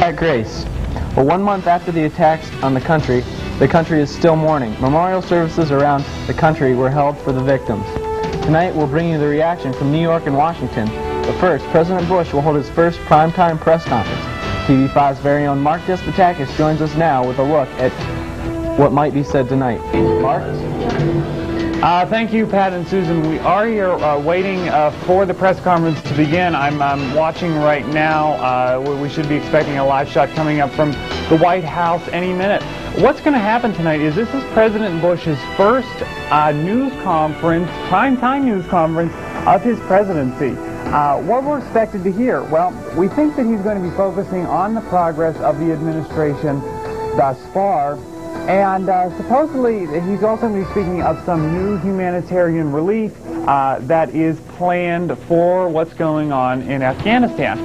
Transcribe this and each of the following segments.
At Grace. Well, 1 month after the attacks on the country is still mourning. Memorial services around the country were held for the victims. Tonight we'll bring you the reaction from New York and Washington. But first, President Bush will hold his first primetime press conference. TV5's very own Mark Despotakis joins us now with a look at what might be said tonight. Mark? Thank you, Pat and Susan. We are here waiting for the press conference to begin. I'm watching right now. We should be expecting a live shot coming up from the White House any minute. What's going to happen tonight is this is President Bush's first news conference, primetime news conference of his presidency. What we're expected to hear? Well, we think that he's going to be focusing on the progress of the administration thus far. And supposedly he's also going to be speaking of some new humanitarian relief that is planned for what's going on in Afghanistan.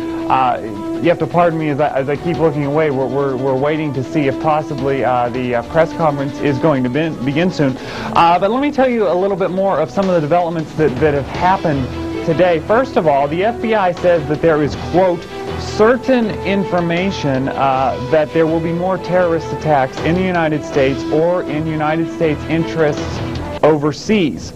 You have to pardon me as I keep looking away. We're waiting to see if possibly the press conference is going to begin soon. But let me tell you a little bit more of some of the developments that have happened today. First of all, the FBI says that there is, quote, certain information that there will be more terrorist attacks in the United States or in United States interests overseas.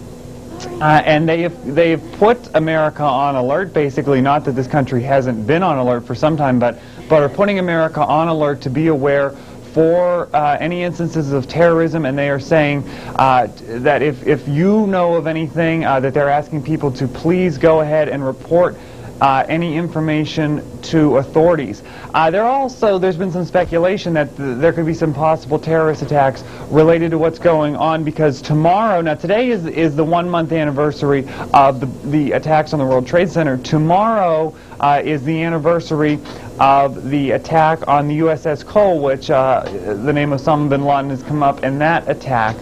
And they have put America on alert, basically. Not that this country hasn't been on alert for some time, but are putting America on alert to be aware for any instances of terrorism. And they are saying that if you know of anything, that they're asking people to please go ahead and report any information to authorities. There's been some speculation that there could be some possible terrorist attacks related to what's going on, because tomorrow, now today is the 1 month anniversary of the attacks on the World Trade Center. Tomorrow is the anniversary of the attack on the USS Cole, which the name of Osama bin Laden has come up in that attack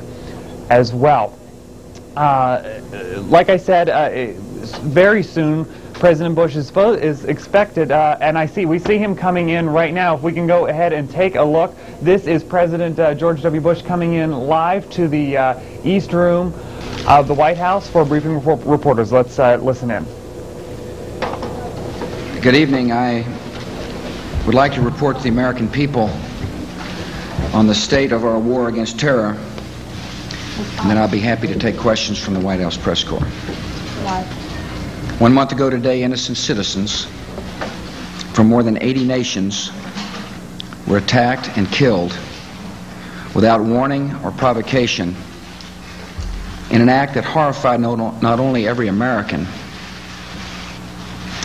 as well. Like I said, very soon President Bush is expected, and we see him coming in right now. If we can go ahead and take a look. This is President George W. Bush coming in live to the East Room of the White House for a briefing for reporters. Let's listen in. Good evening. I would like to report to the American people on the state of our war against terror, and then I'll be happy to take questions from the White House press corps. 1 month ago today, innocent citizens from more than 80 nations were attacked and killed without warning or provocation in an act that horrified not only every American,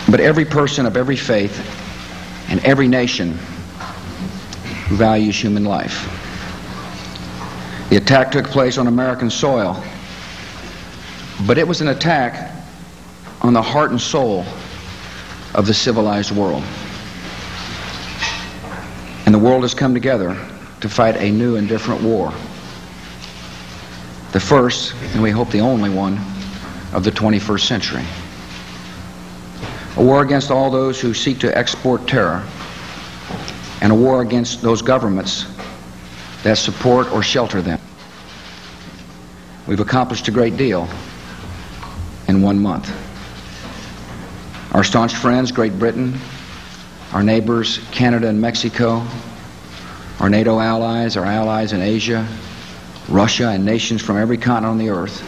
but every person of every faith and every nation who values human life. The attack took place on American soil, but it was an attack on the heart and soul of the civilized world. And the world has come together to fight a new and different war. The first, and we hope the only one, of the 21st century. A war against all those who seek to export terror, and a war against those governments that support or shelter them. We've accomplished a great deal in 1 month. Our staunch friends, Great Britain, our neighbors, Canada and Mexico, our NATO allies, our allies in Asia, Russia, and nations from every continent on the earth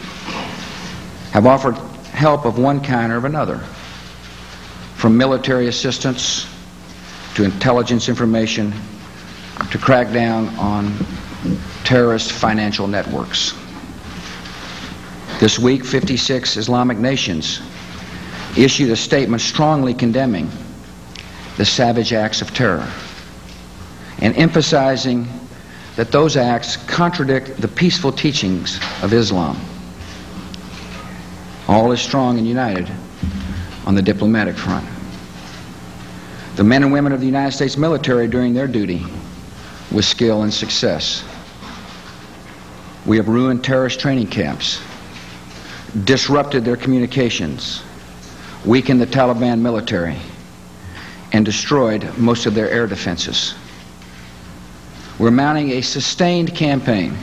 have offered help of one kind or of another, from military assistance to intelligence information to crack down on terrorist financial networks. This week, 56 Islamic nations issued a statement strongly condemning the savage acts of terror and emphasizing that those acts contradict the peaceful teachings of Islam. All is strong and united on the diplomatic front. The men and women of the United States military doing their duty with skill and success. We have ruined terrorist training camps, disrupted their communications, weakened the Taliban military, and destroyed most of their air defenses. We're mounting a sustained campaign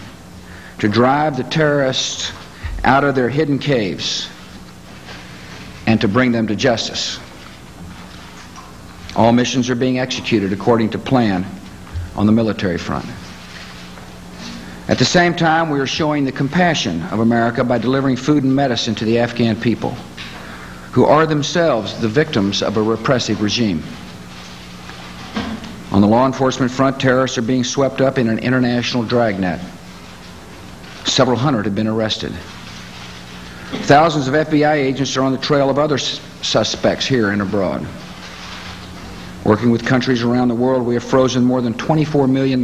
to drive the terrorists out of their hidden caves and to bring them to justice. All missions are being executed according to plan on the military front. At the same time, we are showing the compassion of America by delivering food and medicine to the Afghan people, who are themselves the victims of a repressive regime. On the law enforcement front, terrorists are being swept up in an international dragnet. Several hundred have been arrested. Thousands of FBI agents are on the trail of other suspects here and abroad. Working with countries around the world, we have frozen more than $24 million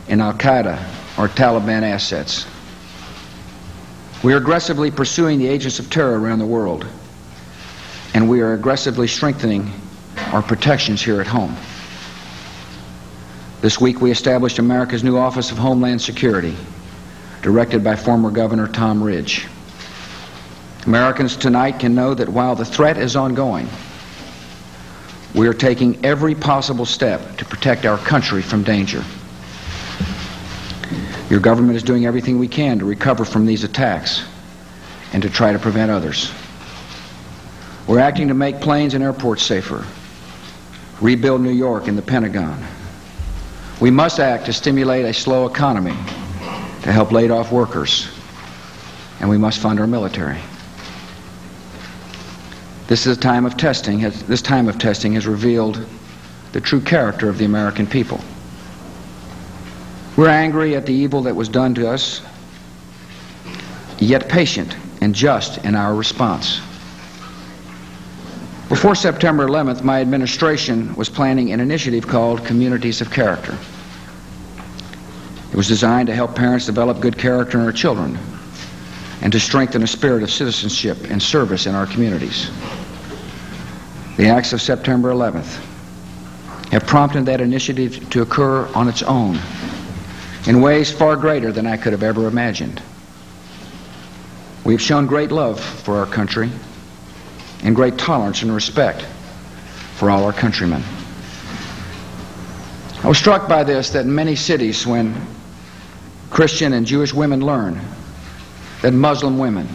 in Al-Qaeda or Taliban assets. We are aggressively pursuing the agents of terror around the world, and we are aggressively strengthening our protections here at home. This week we established America's new Office of Homeland Security, directed by former Governor Tom Ridge. Americans tonight can know that while the threat is ongoing, we are taking every possible step to protect our country from danger. Your government is doing everything we can to recover from these attacks and to try to prevent others. We're acting to make planes and airports safer, rebuild New York and the Pentagon. We must act to stimulate a slow economy, to help laid-off workers, and we must fund our military. This time of testing has revealed the true character of the American people. We're angry at the evil that was done to us, yet patient and just in our response. Before September 11th, my administration was planning an initiative called Communities of Character. It was designed to help parents develop good character in our children and to strengthen a spirit of citizenship and service in our communities. The acts of September 11th have prompted that initiative to occur on its own in ways far greater than I could have ever imagined. We have shown great love for our country and great tolerance and respect for all our countrymen. I was struck by this, that in many cities, when Christian and Jewish women learned that Muslim women,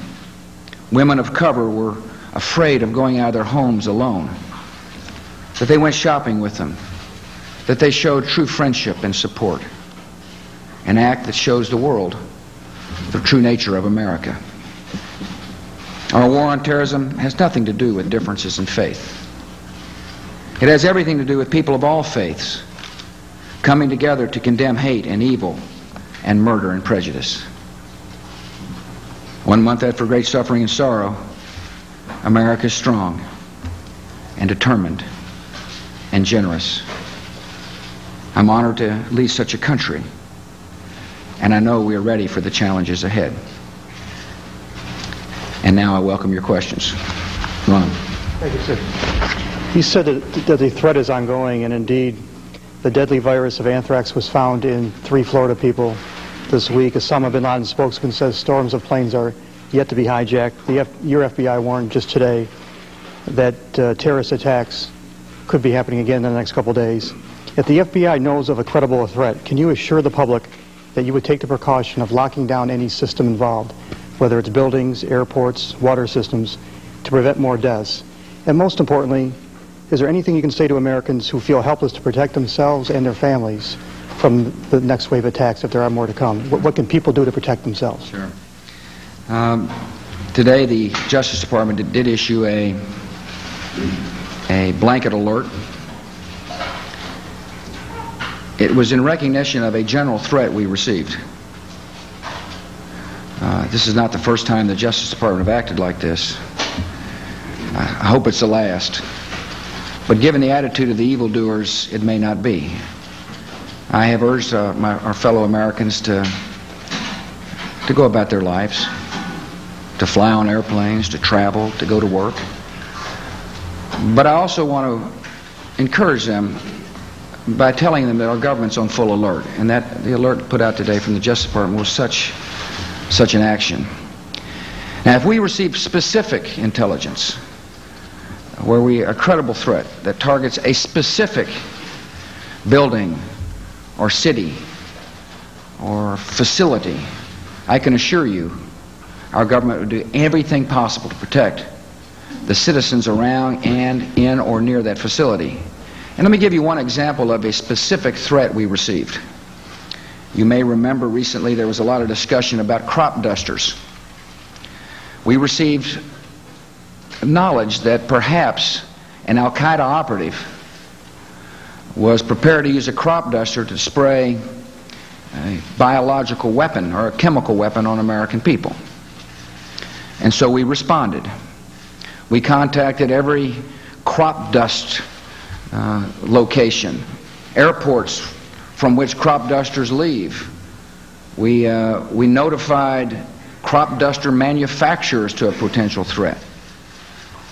women of color, were afraid of going out of their homes alone, that they went shopping with them, that they showed true friendship and support, an act that shows the world the true nature of America. Our war on terrorism has nothing to do with differences in faith. It has everything to do with people of all faiths coming together to condemn hate and evil and murder and prejudice. 1 month after great suffering and sorrow, America is strong and determined and generous. I'm honored to lead such a country, and I know we are ready for the challenges ahead. And now I welcome your questions. Ron. Thank you, sir. You said that the threat is ongoing, and indeed the deadly virus of anthrax was found in 3 Florida people this week. Osama bin Laden's spokesman says storms of planes are yet to be hijacked. Your FBI warned just today that terrorist attacks could be happening again in the next couple days. If the FBI knows of a credible threat, can you assure the public that you would take the precaution of locking down any system involved, whether it's buildings, airports, water systems, to prevent more deaths? And most importantly, is there anything you can say to Americans who feel helpless to protect themselves and their families from the next wave of attacks, if there are more to come? What can people do to protect themselves? Sure. Today, the Justice Department did issue a blanket alert. It was in recognition of a general threat we received. This is not the first time the Justice Department have acted like this. I hope it's the last. But given the attitude of the evildoers, it may not be. I have urged our fellow Americans to go about their lives, to fly on airplanes, to travel, to go to work. But I also want to encourage them by telling them that our government's on full alert, and that the alert put out today from the Justice Department was such an action. Now, if we receive specific intelligence where a credible threat that targets a specific building or city or facility, I can assure you our government would do everything possible to protect the citizens around and in or near that facility. And let me give you one example of a specific threat we received. You may remember recently there was a lot of discussion about crop dusters. We received knowledge that perhaps an Al-Qaeda operative was prepared to use a crop duster to spray a biological weapon or a chemical weapon on American people. And so we responded. We contacted every crop dust location, airports from which crop dusters leave. We notified crop duster manufacturers to a potential threat.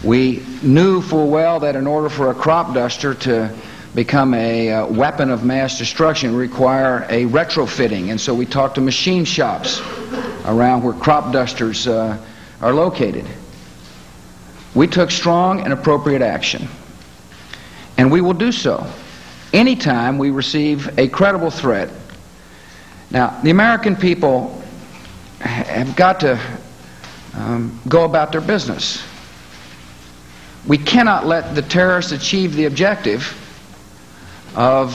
We knew full well that in order for a crop duster to become a weapon of mass destruction, require a retrofitting, and so we talked to machine shops around where crop dusters are located. We took strong and appropriate action, and we will do so anytime we receive a credible threat. Now, the American people have got to go about their business. We cannot let the terrorists achieve the objective of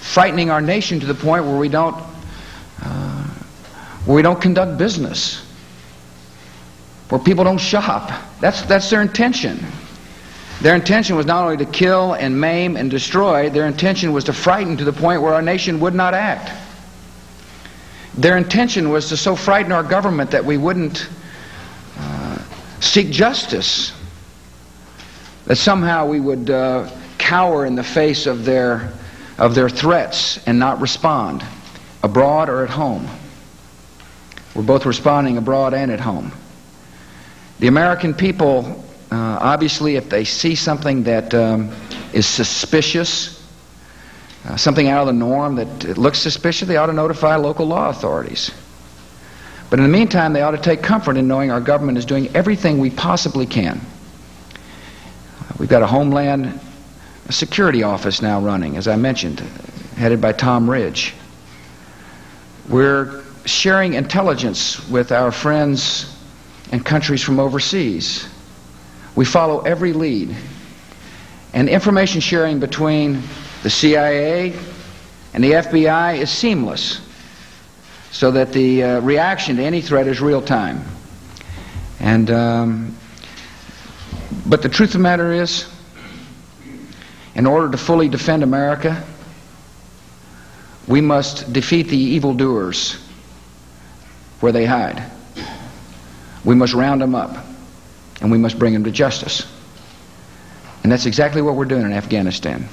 frightening our nation to the point where we don't conduct business, where people don't shop. That's their intention. Their intention was not only to kill and maim and destroy, their intention was to frighten to the point where our nation would not act. Their intention was to so frighten our government that we wouldn't seek justice, that somehow we would cower in the face of their threats and not respond, abroad or at home. We're both responding abroad and at home. The American people, obviously, if they see something that is suspicious, something out of the norm that it looks suspicious, they ought to notify local law authorities. But in the meantime, they ought to take comfort in knowing our government is doing everything we possibly can. We've got a Homeland Security Office now running, as I mentioned, headed by Tom Ridge. We're sharing intelligence with our friends and countries from overseas. We follow every lead. And information sharing between the CIA and the FBI is seamless, so that the reaction to any threat is real time. And but the truth of the matter is, in order to fully defend America, we must defeat the evildoers where they hide. We must round them up, and we must bring them to justice. And that's exactly what we're doing in Afghanistan.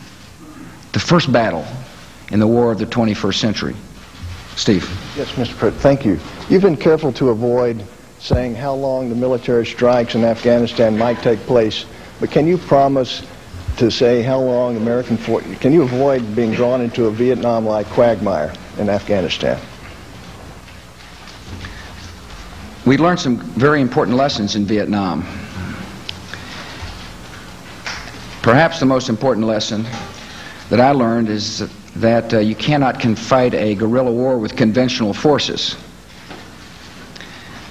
The first battle in the war of the 21st century. Steve. Yes, Mr. President, thank you. You've been careful to avoid saying how long the military strikes in Afghanistan might take place, but can you promise to say how long American forces, can you avoid being drawn into a Vietnam-like quagmire in Afghanistan? We learned some very important lessons in Vietnam. Perhaps the most important lesson that I learned is that you cannot fight a guerrilla war with conventional forces.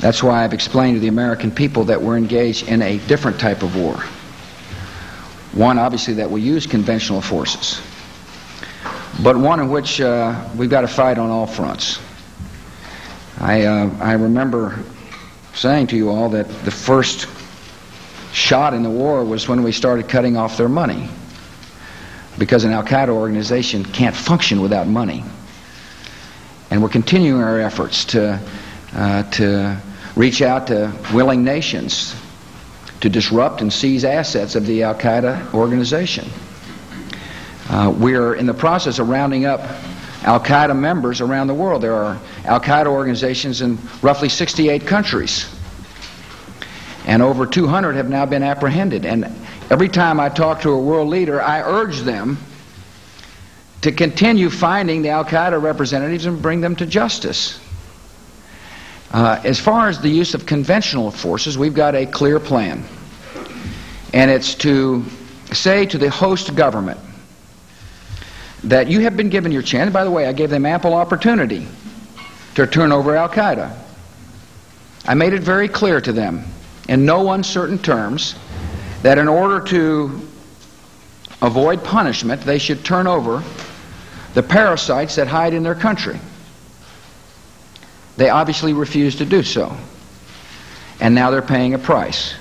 That's why I've explained to the American people that we're engaged in a different type of war. One, obviously, that we use conventional forces, but one in which we've got to fight on all fronts. I remember saying to you all that the first shot in the war was when we started cutting off their money, because an Al-Qaeda organization can't function without money. And we're continuing our efforts to reach out to willing nations to disrupt and seize assets of the Al-Qaeda organization. We're in the process of rounding up Al-Qaeda members around the world. There are Al-Qaeda organizations in roughly 68 countries, and over 200 have now been apprehended. And every time I talk to a world leader, I urge them to continue finding the Al-Qaeda representatives and bring them to justice. As far as the use of conventional forces, we've got a clear plan. And it's to say to the host government that you have been given your chance. By the way, I gave them ample opportunity to turn over Al-Qaeda. I made it very clear to them in no uncertain terms that in order to avoid punishment, they should turn over the parasites that hide in their country. They obviously refused to do so, and now they're paying a price.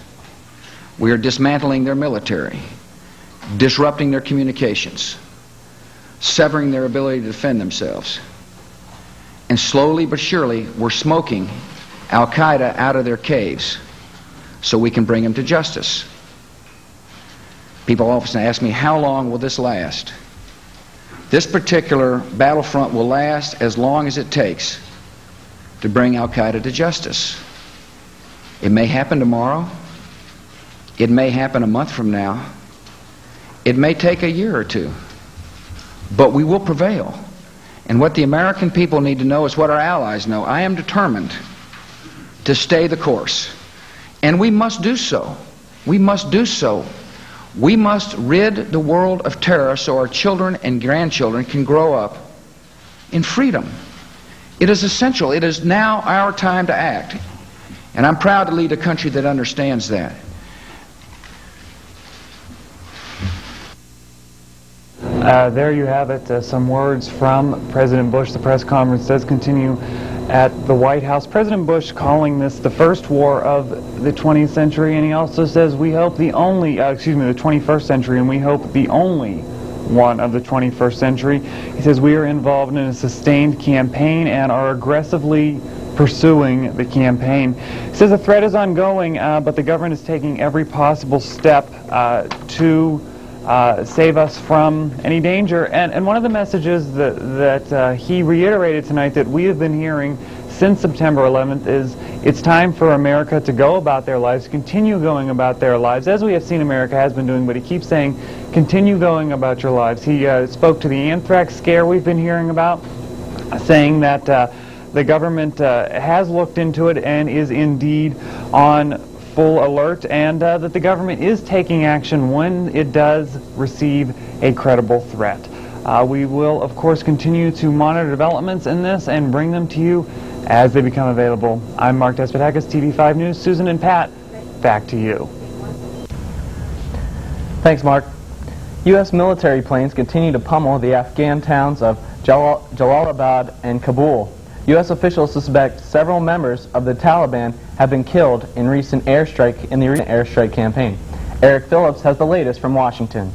We are dismantling their military, disrupting their communications, severing their ability to defend themselves, and slowly but surely we're smoking Al-Qaeda out of their caves so we can bring them to justice. People often ask me, how long will this last? This particular battlefront will last as long as it takes to bring Al-Qaeda to justice. It may happen tomorrow. It may happen a month from now. It may take a year or two. But we will prevail. And what the American people need to know is what our allies know. I am determined to stay the course. And we must do so. We must do so. We must rid the world of terror so our children and grandchildren can grow up in freedom. It is essential. It is now our time to act. And I'm proud to lead a country that understands that. There you have it, some words from President Bush. The press conference does continue at the White House. President Bush calling this the first war of the 20th century, and he also says we hope the 21st century, and we hope the only one of the 21st century. He says we are involved in a sustained campaign and are aggressively pursuing the campaign. He says the threat is ongoing, but the government is taking every possible step to save us from any danger. And one of the messages that he reiterated tonight that we have been hearing since September 11th is it's time for America to go about their lives, continue going about their lives, as we have seen America has been doing, but he keeps saying, continue going about your lives. He spoke to the anthrax scare we've been hearing about, saying that the government has looked into it and is indeed on full alert, and that the government is taking action when it does receive a credible threat. We will, of course, continue to monitor developments in this and bring them to you as they become available. I'm Mark Despotakis, TV5 News. Susan and Pat, back to you. Thanks, Mark. U.S. military planes continue to pummel the Afghan towns of Jalalabad and Kabul. U.S. officials suspect several members of the Taliban have been killed in the recent airstrike campaign. Eric Phillips has the latest from Washington.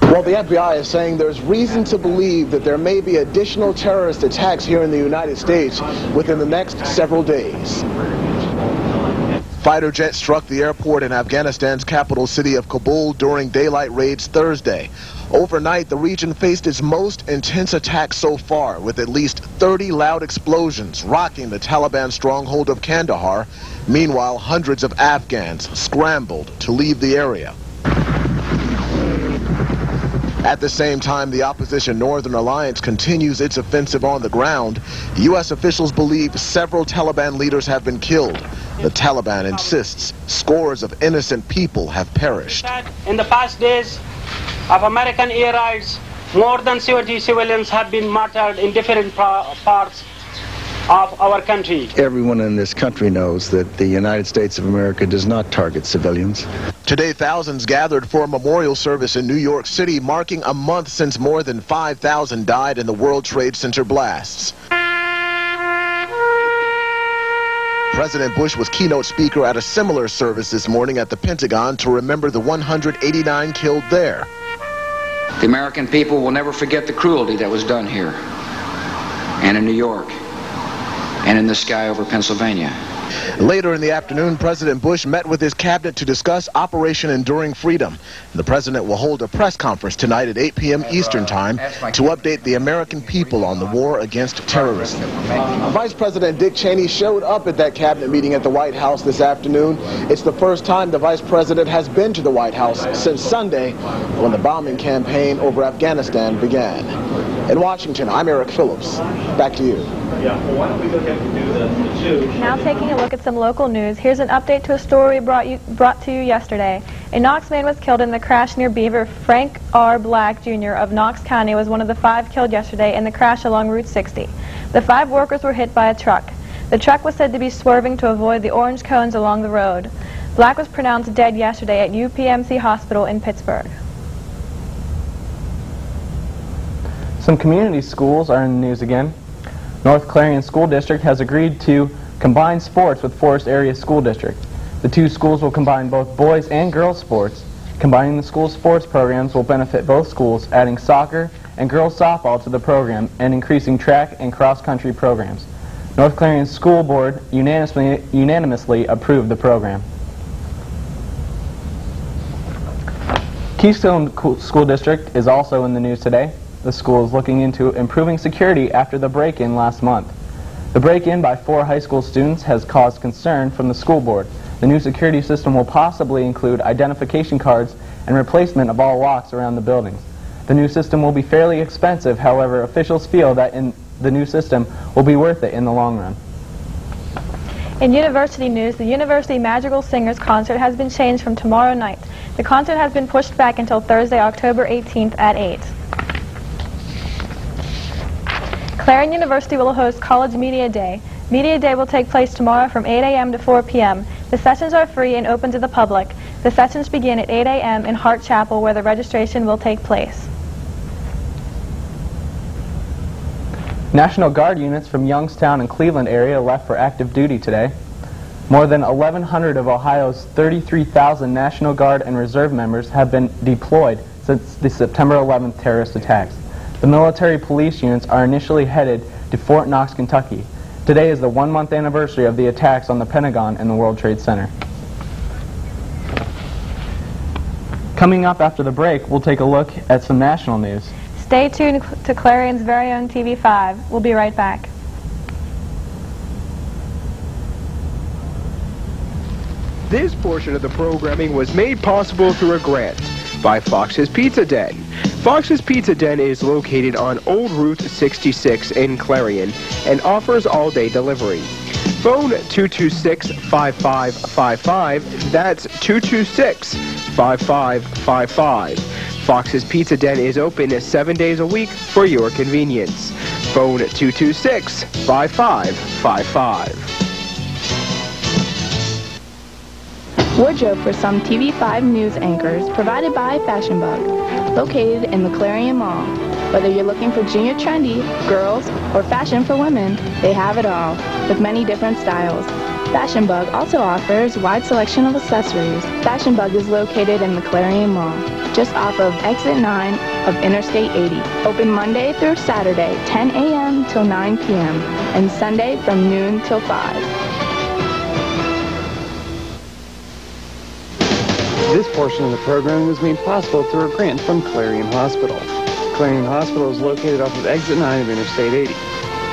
Well, the FBI is saying there's reason to believe that there may be additional terrorist attacks here in the United States within the next several days. Fighter jets struck the airport in Afghanistan's capital city of Kabul during daylight raids Thursday. Overnight, the region faced its most intense attack so far, with at least 30 loud explosions rocking the Taliban stronghold of Kandahar. Meanwhile, hundreds of Afghans scrambled to leave the area. At the same time, the opposition Northern Alliance continues its offensive on the ground. U.S. officials believe several Taliban leaders have been killed. The Taliban insists scores of innocent people have perished. In the past days of American air raids, more than 70 civilians have been martyred in different parts of our country. Everyone in this country knows that the United States of America does not target civilians. Today, thousands gathered for a memorial service in New York City, marking a month since more than 5,000 died in the World Trade Center blasts. President Bush was keynote speaker at a similar service this morning at the Pentagon to remember the 189 killed there. The American people will never forget the cruelty that was done here, and in New York, and in the sky over Pennsylvania. Later in the afternoon, President Bush met with his cabinet to discuss Operation Enduring Freedom. The president will hold a press conference tonight at 8 p.m. Eastern Time to update the American people on the war against terrorism. Vice President Dick Cheney showed up at that cabinet meeting at the White House this afternoon. It's the first time the vice president has been to the White House since Sunday, when the bombing campaign over Afghanistan began. In Washington, I'm Eric Phillips. Back to you. Now taking a look at some local news, here's an update to a story brought to you yesterday. A Knox man was killed in the crash near Beaver. Frank R. Black, Jr. of Knox County was one of the 5 killed yesterday in the crash along Route 60. The 5 workers were hit by a truck. The truck was said to be swerving to avoid the orange cones along the road. Black was pronounced dead yesterday at UPMC Hospital in Pittsburgh. Some community schools are in the news again. North Clarion School District has agreed to combine sports with Forest Area School District. The two schools will combine both boys and girls sports. Combining the school sports programs will benefit both schools, adding soccer and girls softball to the program and increasing track and cross-country programs. North Clarion School Board unanimously approved the program. Keystone School District is also in the news today. The school is looking into improving security after the break-in last month. The break-in by 4 high school students has caused concern from the school board. The new security system will possibly include identification cards and replacement of all locks around the buildings. The new system will be fairly expensive, however, officials feel that the new system will be worth it in the long run. In university news, the University Magical Singers concert has been changed from tomorrow night. The concert has been pushed back until Thursday, October 18th at 8. Clarion University will host College Media Day. Media Day will take place tomorrow from 8 a.m. to 4 p.m. The sessions are free and open to the public. The sessions begin at 8 a.m. in Hart Chapel, where the registration will take place. National Guard units from Youngstown and Cleveland area left for active duty today. More than 1,100 of Ohio's 33,000 National Guard and Reserve members have been deployed since the September 11th terrorist attacks. The military police units are initially headed to Fort Knox, Kentucky. Today is the 1-month anniversary of the attacks on the Pentagon and the World Trade Center. Coming up after the break, we'll take a look at some national news. Stay tuned to Clarion's very own TV5. We'll be right back. This portion of the programming was made possible through a grant by Fox's Pizza Den. Fox's Pizza Den is located on Old Route 66 in Clarion and offers all-day delivery. Phone 226-5555. That's 226-5555. Fox's Pizza Den is open 7 days a week for your convenience. Phone 226-5555. Wardrobe for some TV5 news anchors provided by Fashion Bug, located in the Clarion Mall. Whether you're looking for junior trendy, girls, or fashion for women, they have it all, with many different styles. Fashion Bug also offers wide selection of accessories. Fashion Bug is located in the Clarion Mall, just off of Exit 9 of Interstate 80. Open Monday through Saturday, 10 a.m. till 9 p.m., and Sunday from noon till 5. This portion of the program was made possible through a grant from Clarion Hospital. Clarion Hospital is located off of Exit 9 of Interstate 80.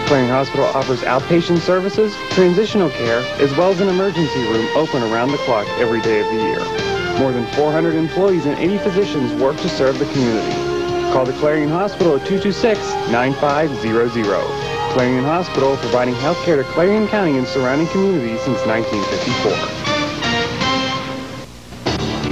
Clarion Hospital offers outpatient services, transitional care, as well as an emergency room open around the clock every day of the year. More than 400 employees and 80 physicians work to serve the community. Call the Clarion Hospital at 226-9500. Clarion Hospital, providing health care to Clarion County and surrounding communities since 1954.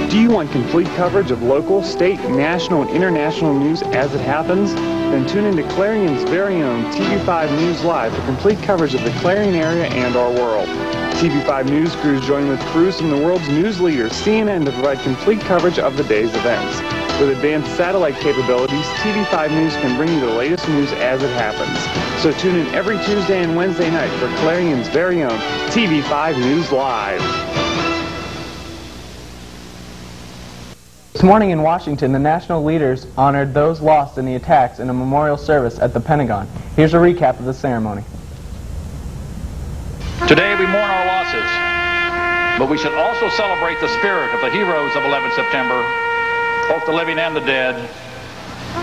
Do you want complete coverage of local, state, national, and international news as it happens? Then tune into Clarion's very own TV5 News Live for complete coverage of the Clarion area and our world. TV5 News crews join with crews from the world's news leaders, CNN, to provide complete coverage of the day's events. With advanced satellite capabilities, TV5 News can bring you the latest news as it happens. So tune in every Tuesday and Wednesday night for Clarion's very own TV5 News Live. This morning in Washington, the national leaders honored those lost in the attacks in a memorial service at the Pentagon. Here's a recap of the ceremony. Today we mourn our losses, but we should also celebrate the spirit of the heroes of 11 September, both the living and the dead,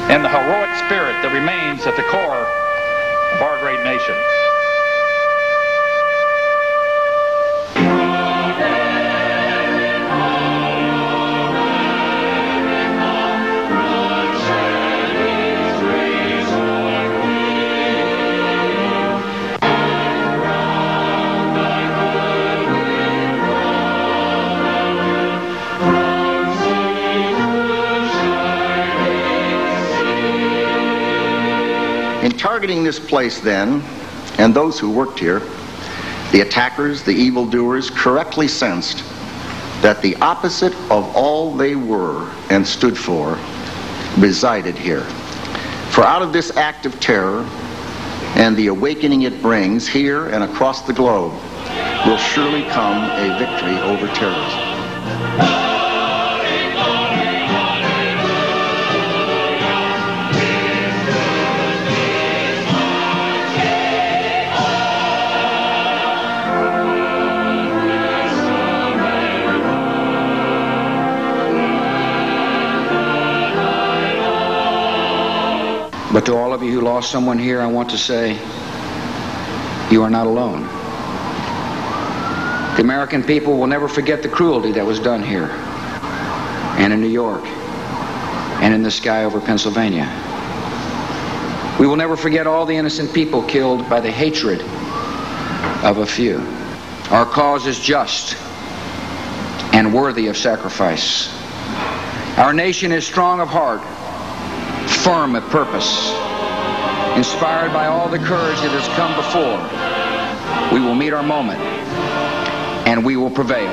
and the heroic spirit that remains at the core of our great nation. In targeting this place then, and those who worked here, The attackers, the evildoers, correctly sensed that the opposite of all they were and stood for resided here. For out of this act of terror and the awakening it brings here and across the globe will surely come a victory over terrorism. But to all of you who lost someone here, I want to say, you are not alone. The American people will never forget the cruelty that was done here, and in New York, and in the sky over Pennsylvania. We will never forget all the innocent people killed by the hatred of a few. Our cause is just and worthy of sacrifice. Our nation is strong of heart, firm of purpose, inspired by all the courage that has come before. We will meet our moment, and we will prevail.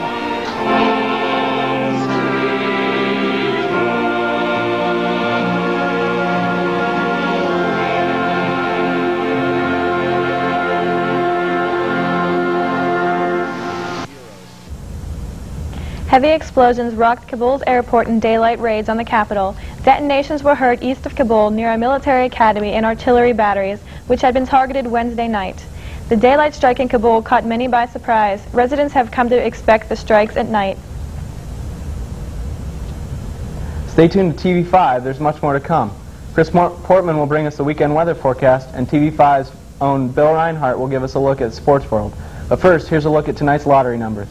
Heavy explosions rocked Kabul's airport in daylight raids on the capital. Detonations were heard east of Kabul near a military academy and artillery batteries, which had been targeted Wednesday night. The daylight strike in Kabul caught many by surprise. Residents have come to expect the strikes at night. Stay tuned to TV5. There's much more to come. Chris Portman will bring us the weekend weather forecast, and TV5's own Bill Reinhart will give us a look at Sports World. But first, here's a look at tonight's lottery numbers.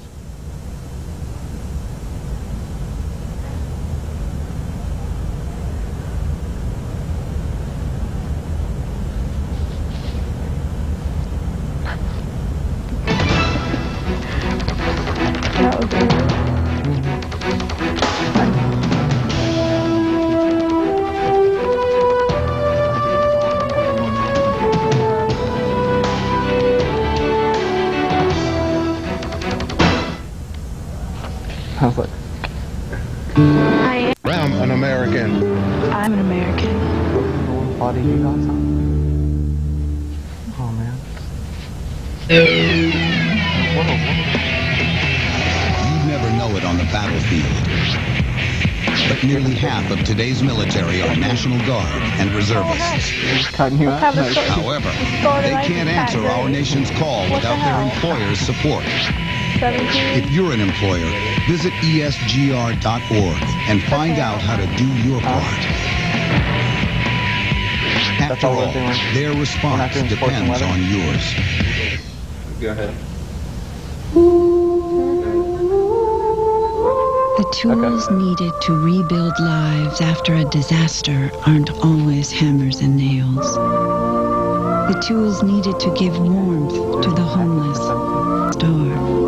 I'm an American. I'm an American. You got something? Oh, man. You'd never know it on the battlefield. But nearly half of today's military are National Guard and reservists. However, they can't answer our nation's call without their employer's support. If you're an employer, visit esgr.org and find out how to do your part. After all, their response depends on yours. Go ahead. The tools needed to rebuild lives after a disaster aren't always hammers and nails. The tools needed to give warmth to the homeless, starved.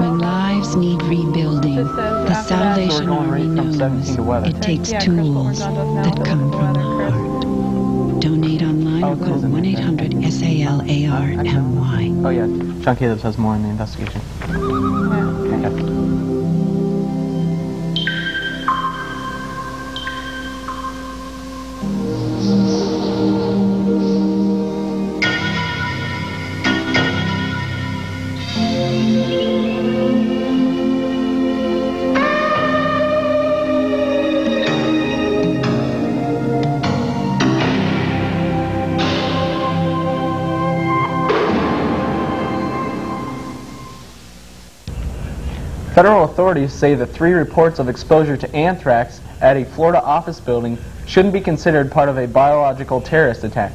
When lives need rebuilding, the Salvation Army knows it takes tools that come from the heart. Donate online or call 1-800-SALARMY. Oh yeah, Sean Caleb has more in the investigation. Okay. Federal authorities say the 3 reports of exposure to anthrax at a Florida office building shouldn't be considered part of a biological terrorist attack.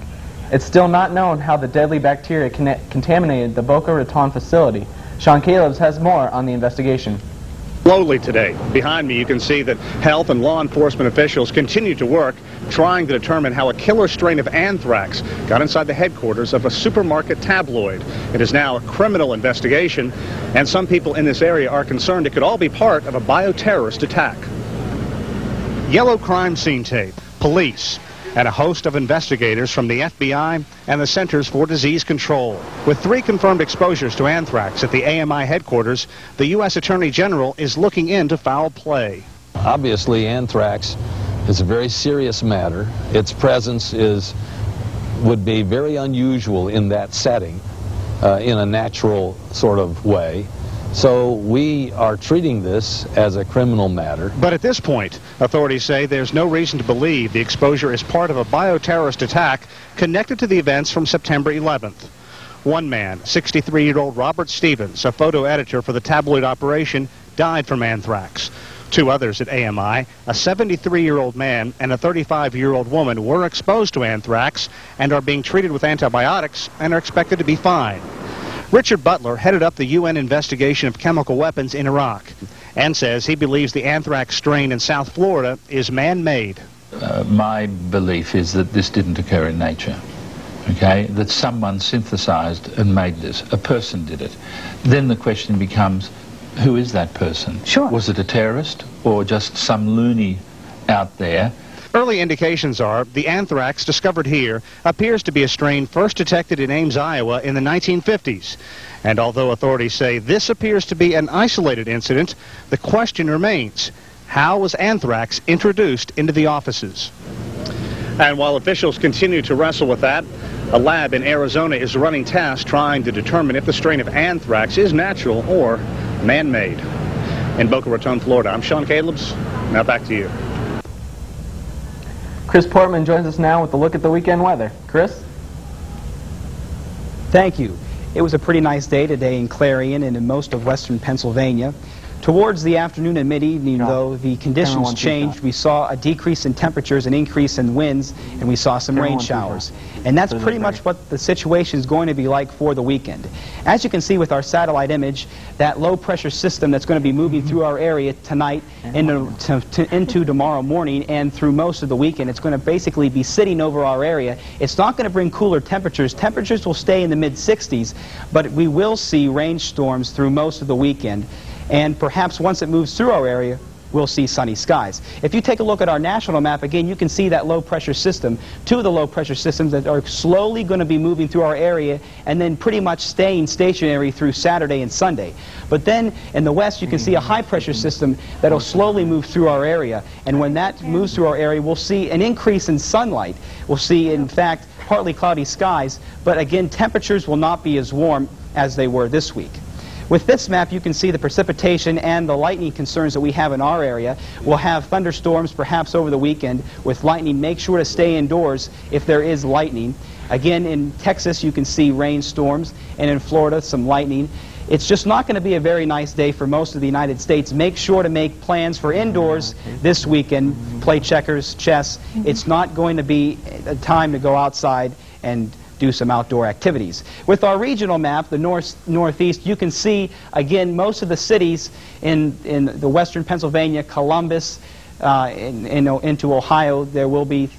It's still not known how the deadly bacteria contaminated the Boca Raton facility. Sean Calebs has more on the investigation. Slowly today. Behind me you can see that health and law enforcement officials continue to work trying to determine how a killer strain of anthrax got inside the headquarters of a supermarket tabloid. It is now a criminal investigation, and some people in this area are concerned it could all be part of a bioterrorist attack. Yellow crime scene tape, police, and a host of investigators from the FBI and the Centers for Disease Control. With 3 confirmed exposures to anthrax at the AMI headquarters, the U.S. Attorney General is looking into foul play. Obviously, anthrax is a very serious matter. Its presence would be very unusual in that setting, in a natural sort of way. So we are treating this as a criminal matter. But at this point, authorities say there's no reason to believe the exposure is part of a bioterrorist attack connected to the events from September 11th. One man, 63-year-old Robert Stevens, a photo editor for the tabloid operation, died from anthrax. 2 others at AMI, a 73-year-old man and a 35-year-old woman, were exposed to anthrax and are being treated with antibiotics and are expected to be fine. Richard Butler headed up the UN investigation of chemical weapons in Iraq and says he believes the anthrax strain in South Florida is man-made. My belief is that this didn't occur in nature, okay? That someone synthesized and made this. A person did it. Then the question becomes, who is that person? Sure. Was it a terrorist or just some loony out there? Early indications are the anthrax discovered here appears to be a strain first detected in Ames, Iowa in the 1950s. And although authorities say this appears to be an isolated incident, the question remains, how was anthrax introduced into the offices? And while officials continue to wrestle with that, a lab in Arizona is running tests trying to determine if the strain of anthrax is natural or man-made. In Boca Raton, Florida, I'm Sean Calebs. Now back to you. Chris Portman joins us now with a look at the weekend weather. Chris? Thank you. It was a pretty nice day today in Clarion and in most of western Pennsylvania. Towards the afternoon and mid-evening, though, the conditions changed. We saw a decrease in temperatures, an increase in winds, and we saw some rain showers. And that's pretty much what the situation is going to be like for the weekend. As you can see with our satellite image, that low-pressure system that's going to be moving through our area tonight into tomorrow morning and through most of the weekend, it's going to basically be sitting over our area. It's not going to bring cooler temperatures. Temperatures will stay in the mid-60s, but we will see rainstorms through most of the weekend. And perhaps once it moves through our area, we'll see sunny skies. If you take a look at our national map, again, you can see that low-pressure system, 2 of the low-pressure systems that are slowly going to be moving through our area and then pretty much staying stationary through Saturday and Sunday. But then in the west, you can see a high-pressure system that will slowly move through our area. And when that moves through our area, we'll see an increase in sunlight. We'll see, in fact, partly cloudy skies. But again, temperatures will not be as warm as they were this week. With this map, you can see the precipitation and the lightning concerns that we have in our area. We'll have thunderstorms perhaps over the weekend with lightning. Make sure to stay indoors if there is lightning. Again, in Texas, you can see rainstorms, and in Florida, some lightning. It's just not going to be a very nice day for most of the United States. Make sure to make plans for indoors this weekend. Play checkers, chess. It's not going to be a time to go outside and do some outdoor activities. With our regional map, the northeast, you can see, again, most of the cities in the western Pennsylvania, Columbus, into Ohio, there will be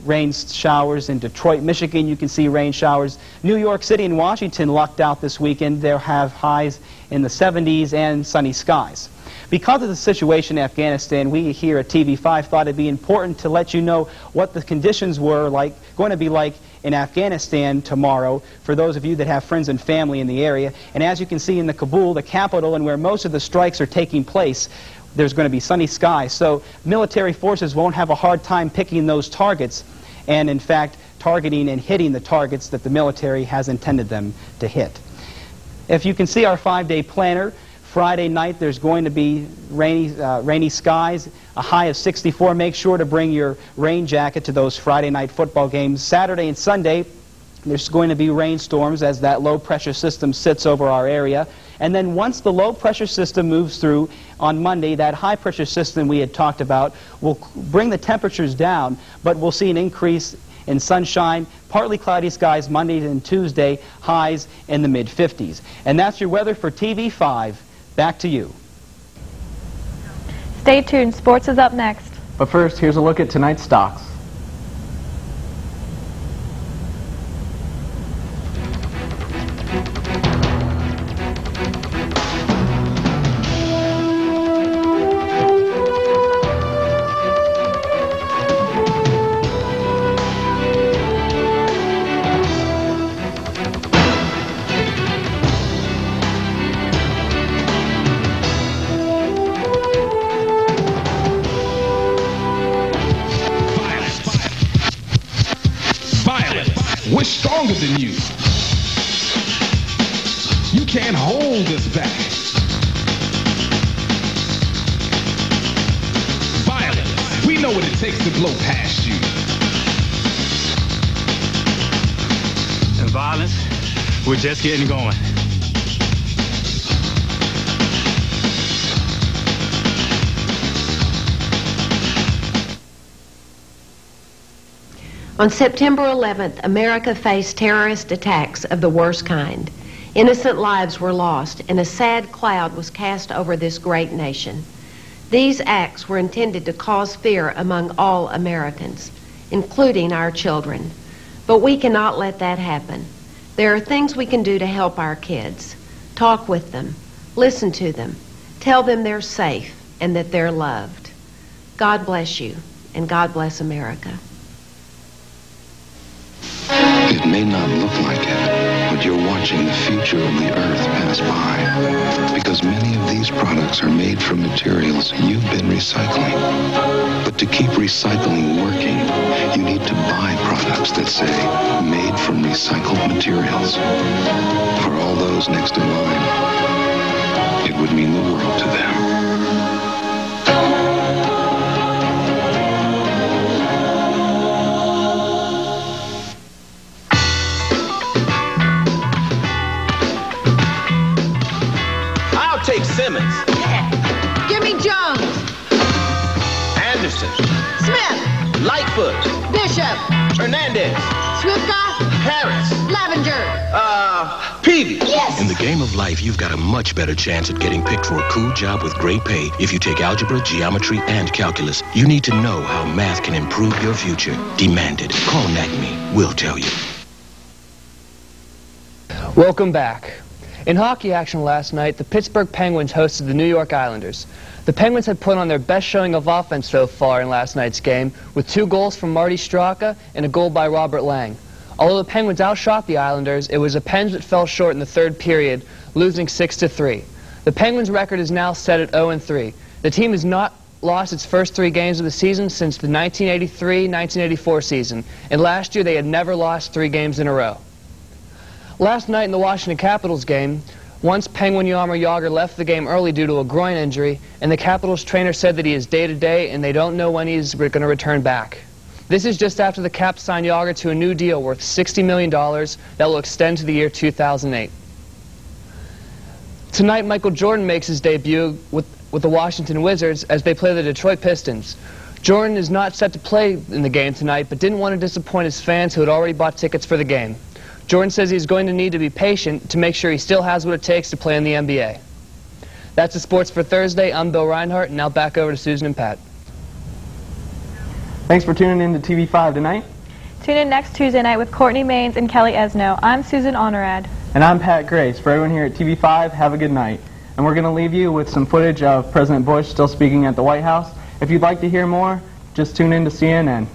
rain showers. In Detroit, Michigan, you can see rain showers. New York City and Washington lucked out this weekend. They'll have highs in the 70s and sunny skies. Because of the situation in Afghanistan, we here at TV5 thought it'd be important to let you know what the conditions were going to be like in Afghanistan tomorrow for those of you that have friends and family in the area. And as you can see in the Kabul, the capital, and where most of the strikes are taking place, there's going to be sunny skies. So military forces won't have a hard time picking those targets and, in fact, targeting and hitting the targets that the military has intended them to hit. If you can see our 5-day planner, Friday night there's going to be rainy skies, a high of 64. Make sure to bring your rain jacket to those Friday night football games. Saturday and Sunday there's going to be rainstorms as that low pressure system sits over our area. And then once the low pressure system moves through on Monday, that high pressure system we had talked about will bring the temperatures down, but we'll see an increase in sunshine, partly cloudy skies Monday and Tuesday, highs in the mid-50s. And that's your weather for TV5. Back to you. Stay tuned. Sports is up next. But first, here's a look at tonight's stocks. stronger than you. You can't hold us back. Violence, we know what it takes to blow past you. And violence, we're just getting going. On September 11th, America faced terrorist attacks of the worst kind. Innocent lives were lost, and a sad cloud was cast over this great nation. These acts were intended to cause fear among all Americans, including our children. But we cannot let that happen. There are things we can do to help our kids. Talk with them, listen to them, tell them they're safe and that they're loved. God bless you, and God bless America. It may not look like it, but you're watching the future of the earth pass by. Because many of these products are made from materials you've been recycling. But to keep recycling working, you need to buy products that say, made from recycled materials. For all those next in line, it would mean the world to them. Take Simmons. Yeah. Give me Jones. Anderson. Smith. Lightfoot. Bishop. Hernandez. Swifka. Harris. Lavenger. Peavy. Yes. In the game of life, you've got a much better chance at getting picked for a cool job with great pay if you take algebra, geometry, and calculus. You need to know how math can improve your future. Demand it. Call NACME. We'll tell you. Welcome back. In hockey action last night, the Pittsburgh Penguins hosted the New York Islanders. The Penguins had put on their best showing of offense so far in last night's game, with 2 goals from Marty Straka and a goal by Robert Lang. Although the Penguins outshot the Islanders, it was the Pens that fell short in the third period, losing 6-3. The Penguins' record is now set at 0-3. The team has not lost its first 3 games of the season since the 1983-1984 season, and last year they had never lost 3 games in a row. Last night in the Washington Capitals game, once Penguin Jaromir Jagr left the game early due to a groin injury, and the Capitals trainer said that he is day-to-day and they don't know when he's going to return back. This is just after the Caps signed Jagr to a new deal worth $60 million that will extend to the year 2008. Tonight, Michael Jordan makes his debut with the Washington Wizards as they play the Detroit Pistons. Jordan is not set to play in the game tonight, but didn't want to disappoint his fans who had already bought tickets for the game. Jordan says he's going to need to be patient to make sure he still has what it takes to play in the NBA. That's the sports for Thursday. I'm Bill Reinhart, and now back over to Susan and Pat. Thanks for tuning in to TV5 tonight. Tune in next Tuesday night with Courtney Maines and Kelly Esno. I'm Susan Honorad. And I'm Pat Grace. For everyone here at TV5, have a good night. And we're going to leave you with some footage of President Bush still speaking at the White House. If you'd like to hear more, just tune in to CNN.